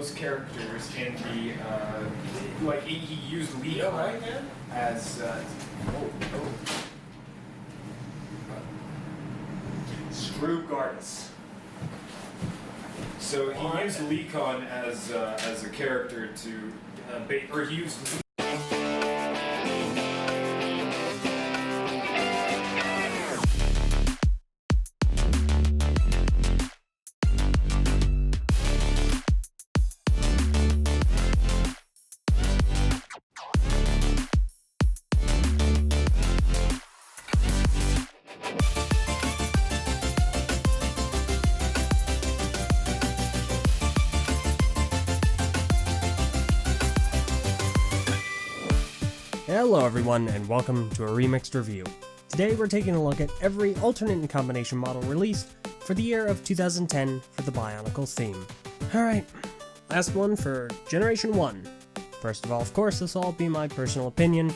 most characters in the he used Lecon as screw Gaardus. So he used Lecon as a character to he used. Hello everyone, and welcome to a Remixed review. Today we're taking a look at every alternate and combination model released for the year of 2010 for the Bionicle theme. Alright, last one for Generation 1. First of all, of course, this will all be my personal opinion,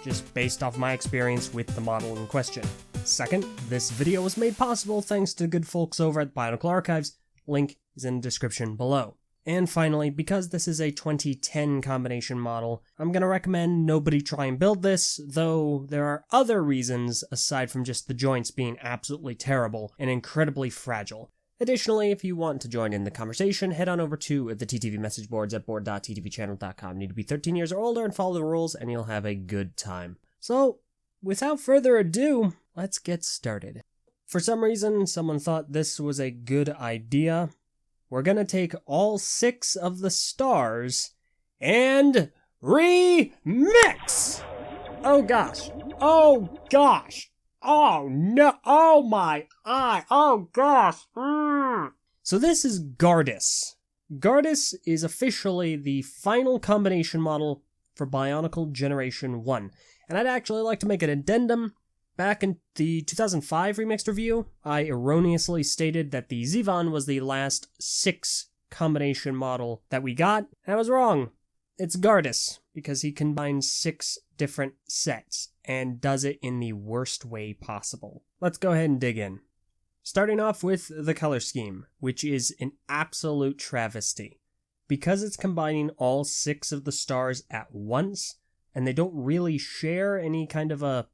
just based off my experience with the model in question. Second, this video was made possible thanks to good folks over at Bionicle Archives, link is in the description below. And finally, because this is a 2010 combination model, I'm going to recommend nobody try and build this, though there are other reasons aside from just the joints being absolutely terrible and incredibly fragile. Additionally, if you want to join in the conversation, head on over to the TTV message boards at board.ttvchannel.com. Need to be 13 years or older and follow the rules, and you'll have a good time. So, without further ado, let's get started. For some reason, someone thought this was a good idea. We're gonna take all 6 of the stars and remix! Oh gosh. Oh gosh. Oh no. Oh my eye. Oh gosh. So this is Gaardus. Gaardus is officially the final combination model for Bionicle Generation 1. And I'd actually like to make an addendum. Back in the 2005 Remixed review, I erroneously stated that the Zevon was the last 6 combination model that we got, and I was wrong. It's Gaardus, because he combines 6 different sets, and does it in the worst way possible. Let's go ahead and dig in. Starting off with the color scheme, which is an absolute travesty. Because it's combining all 6 of the stars at once, and they don't really share any kind of a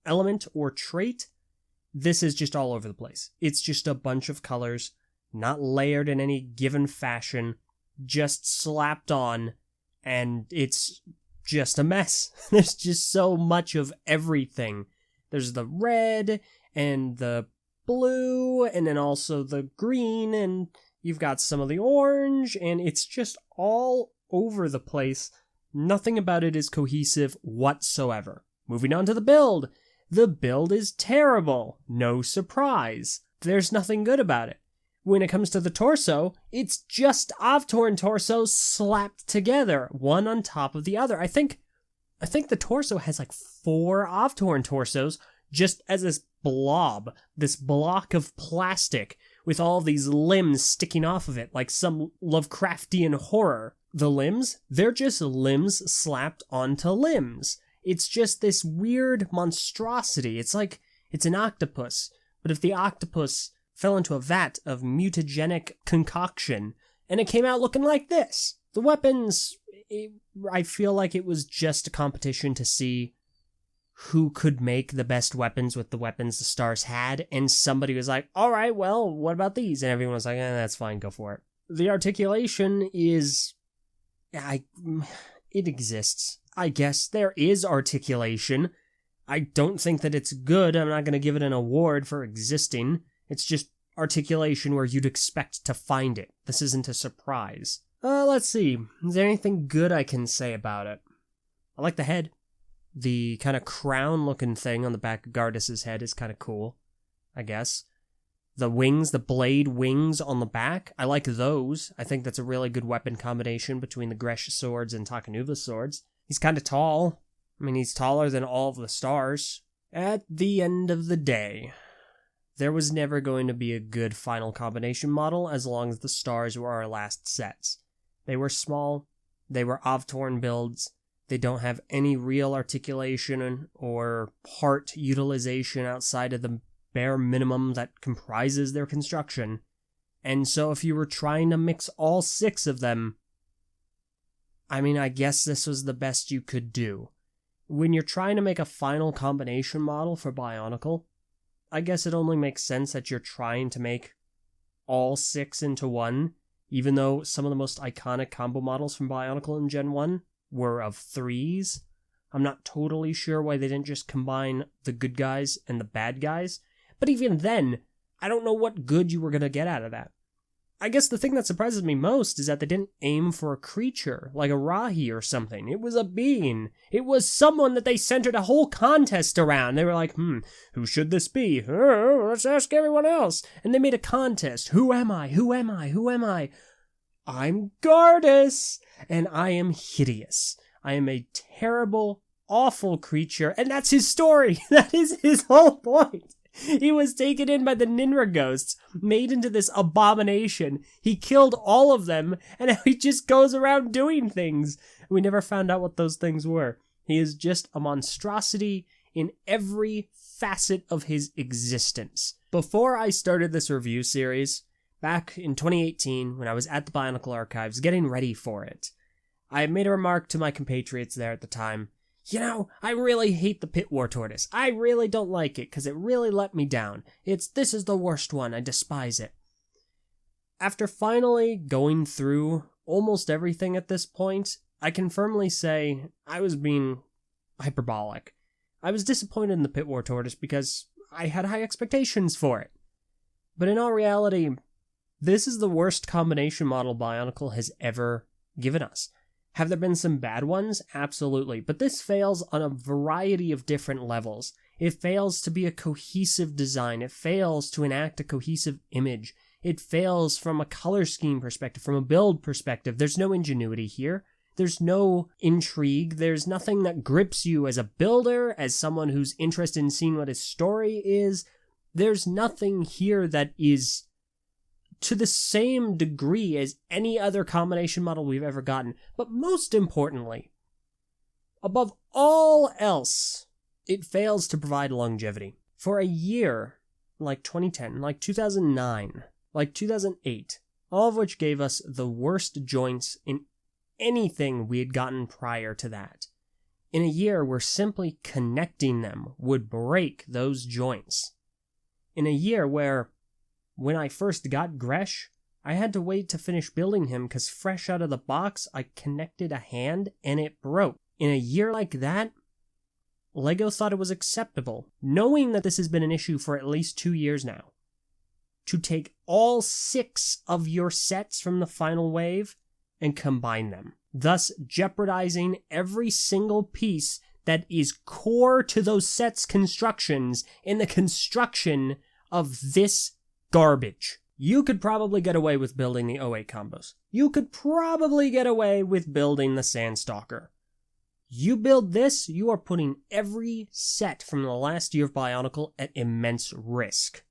element or trait, this is just all over the place. It's just a bunch of colors, not layered in any given fashion, just slapped on, and it's just a mess. There's just so much of everything. There's the red, and the blue, and then also the green, and you've got some of the orange, and it's just all over the place. Nothing about it is cohesive whatsoever. Moving on to the build. The build is terrible. No surprise. There's nothing good about it. When it comes to the torso, it's just Avtorn torsos slapped together, one on top of the other. I think the torso has like 4 Avtorn torsos just as this blob, this block of plastic with all these limbs sticking off of it like some Lovecraftian horror. The limbs, they're just limbs slapped onto limbs. It's just this weird monstrosity. It's like it's an octopus, but if the octopus fell into a vat of mutagenic concoction, and it came out looking like this. The weapons, I feel like it was just a competition to see who could make the best weapons with the weapons the stars had, and somebody was like, alright, well, what about these? And everyone was like, that's fine, go for it. The articulation is... it exists. I guess there is articulation. I don't think that it's good. I'm not going to give it an award for existing. It's just articulation where you'd expect to find it. This isn't a surprise. Let's see. Is there anything good I can say about it? I like the head. The kind of crown-looking thing on the back of Gaardus' head is kind of cool, I guess. The wings, the blade wings on the back, I like those. I think that's a really good weapon combination between the Gresh swords and Takanuva swords. He's kind of tall. I mean, he's taller than all of the stars. At the end of the day, there was never going to be a good final combination model as long as the stars were our last sets. They were small, they were Avtorn builds, they don't have any real articulation or part utilization outside of the bare minimum that comprises their construction. And so if you were trying to mix all 6 of them, I mean, I guess this was the best you could do. When you're trying to make a final combination model for Bionicle, I guess it only makes sense that you're trying to make all 6 into one, even though some of the most iconic combo models from Bionicle in Gen 1 were of 3s. I'm not totally sure why they didn't just combine the good guys and the bad guys, but even then, I don't know what good you were going to get out of that. I guess the thing that surprises me most is that they didn't aim for a creature, like a Rahi or something. It was a being. It was someone that they centered a whole contest around. They were like, who should this be? Let's ask everyone else. And they made a contest. Who am I? Who am I? Who am I? I'm Gaardus, and I am hideous. I am a terrible, awful creature, and that's his story. That is his whole point. He was taken in by the Ninra ghosts, made into this abomination. He killed all of them, and now he just goes around doing things. We never found out what those things were. He is just a monstrosity in every facet of his existence. Before I started this review series, back in 2018, when I was at the Bionicle Archives getting ready for it, I made a remark to my compatriots there at the time. You know, I really hate the Pit War Tortoise. I really don't like it, because it really let me down. This is the worst one. I despise it. After finally going through almost everything at this point, I can firmly say I was being hyperbolic. I was disappointed in the Pit War Tortoise because I had high expectations for it. But in all reality, this is the worst combination model Bionicle has ever given us. Have there been some bad ones? Absolutely. But this fails on a variety of different levels. It fails to be a cohesive design. It fails to enact a cohesive image. It fails from a color scheme perspective, from a build perspective. There's no ingenuity here. There's no intrigue. There's nothing that grips you as a builder, as someone who's interested in seeing what his story is. There's nothing here that is to the same degree as any other combination model we've ever gotten. But most importantly, above all else, it fails to provide longevity. For a year, like 2010, like 2009, like 2008, all of which gave us the worst joints in anything we had gotten prior to that. In a year where simply connecting them would break those joints. In a year where, when I first got Gresh, I had to wait to finish building him because fresh out of the box, I connected a hand and it broke. In a year like that, LEGO thought it was acceptable, knowing that this has been an issue for at least 2 years now, to take all 6 of your sets from the final wave and combine them, thus jeopardizing every single piece that is core to those sets' constructions in the construction of this garbage. You could probably get away with building the 08 combos. You could probably get away with building the Sandstalker. You build this, you are putting every set from the last year of Bionicle at immense risk.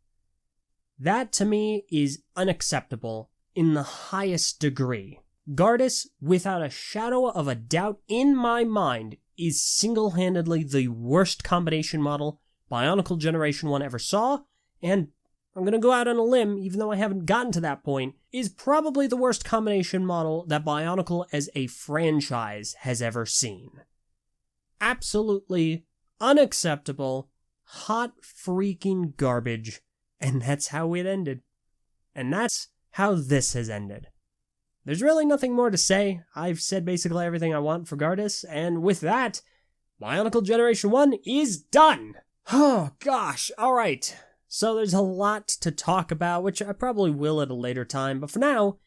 That, to me, is unacceptable in the highest degree. Gaardus, without a shadow of a doubt in my mind, is single-handedly the worst combination model Bionicle Generation 1 ever saw, and I'm going to go out on a limb, even though I haven't gotten to that point, is probably the worst combination model that Bionicle as a franchise has ever seen. Absolutely unacceptable, hot freaking garbage, and that's how it ended. And that's how this has ended. There's really nothing more to say. I've said basically everything I want for Gaardus, and with that, Bionicle Generation 1 is done! Oh gosh, alright. So there's a lot to talk about, which I probably will at a later time, but for now,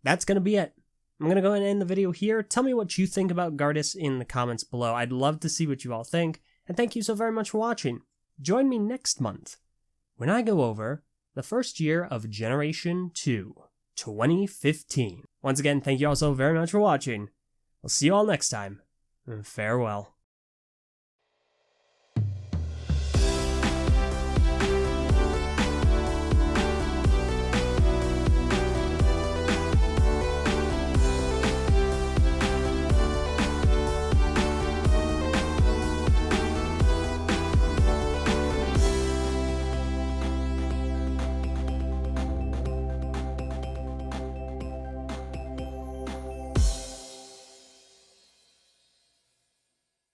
that's going to be it. I'm going to go ahead and end the video here. Tell me what you think about Gaardus in the comments below. I'd love to see what you all think, and thank you so very much for watching. Join me next month when I go over the first year of Generation 2, 2015. Once again, thank you all so very much for watching. I'll see you all next time, and farewell.